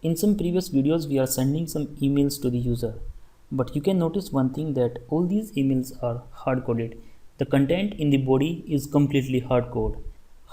In some previous videos we are sending some emails to the user, but you can notice one thing, that all these emails are hard-coded. The content in the body is completely hard-coded.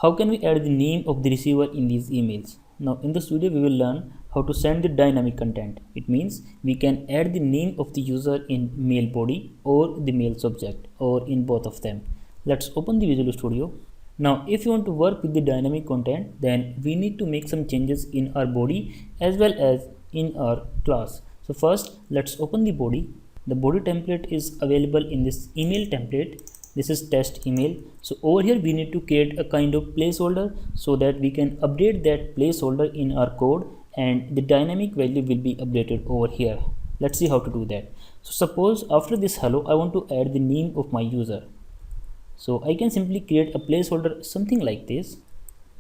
How can we add the name of the receiver in these emails? Now in this video we will learn how to send the dynamic content. It means we can add the name of the user in mail body or the mail subject, or in both of them. Let's open the Visual Studio. Now if you want to work with the dynamic content, then we need to make some changes in our body as well as in our class. So first let's open the body. The body template is available in this email template. This is test email. So over here we need to create a kind of placeholder so that we can update that placeholder in our code, and the dynamic value will be updated over here. Let's see how to do that. So suppose after this hello I want to add the name of my user. So I can simply create a placeholder something like this,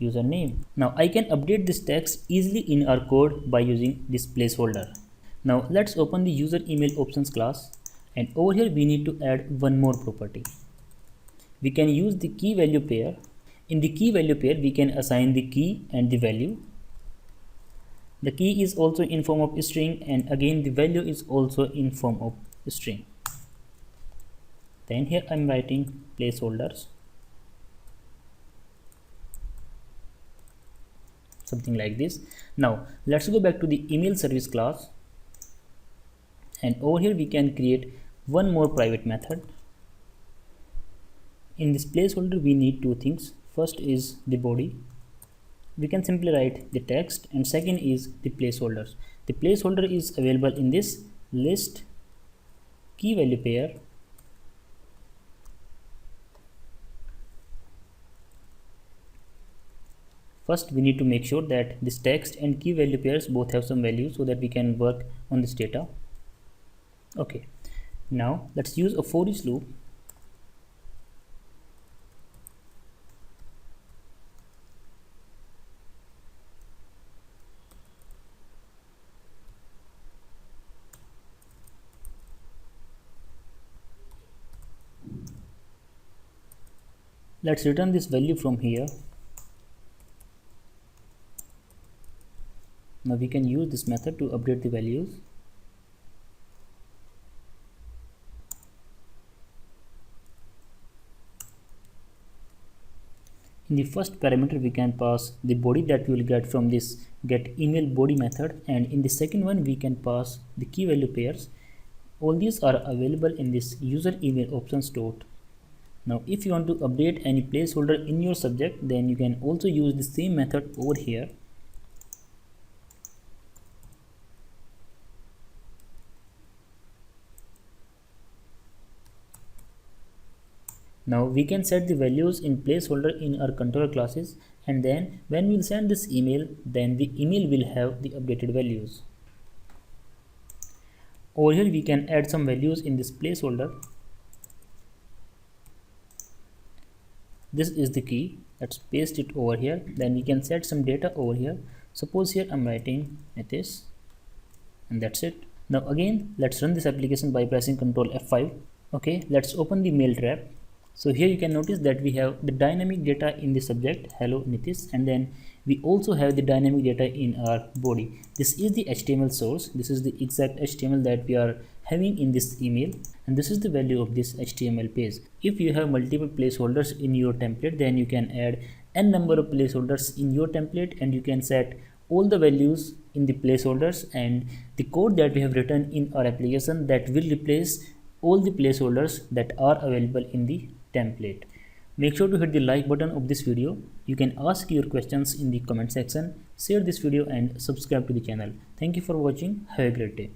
username. Now I can update this text easily in our code by using this placeholder. Now let's open the user email options class, and over here we need to add one more property. We can use the key value pair. In the key value pair we can assign the key and the value. The key is also in form of string, and again the value is also in form of string. Then here I'm writing placeholders, something like this. Now let's go back to the email service class, and over here we can create one more private method. In this placeholder we need two things. First is the body. We can simply write the text, and second is the placeholders. The placeholder is available in this list key value pair. First we need to make sure that this text and key value pairs both have some value so that we can work on this data. Okay, now let's use a for each loop. Let's return this value from here. Now we can use this method to update the values. In the first parameter we can pass the body that we will get from this get email body method, and in the second one we can pass the key value pairs. All these are available in this user email options dot. Now if you want to update any placeholder in your subject, then you can also use the same method over here. Now we can set the values in placeholder in our controller classes, and then when we will send this email, then the email will have the updated values. Over here we can add some values in this placeholder. This is the key. Let's paste it over here. Then we can set some data over here. Suppose here I'm writing Nitish, and that's it. Now again let's run this application by pressing Ctrl F5. Okay, let's open the mail trap. So here you can notice that we have the dynamic data in the subject, hello Nitish, and then we also have the dynamic data in our body. This is the HTML source. This is the exact HTML that we are having in this email, and this is the value of this HTML page. If you have multiple placeholders in your template, then you can add n number of placeholders in your template, and you can set all the values in the placeholders, and the code that we have written in our application that will replace all the placeholders that are available in the template. Make sure to hit the like button of this video. You can ask your questions in the comment section, share this video and subscribe to the channel. Thank you for watching. Have a great day.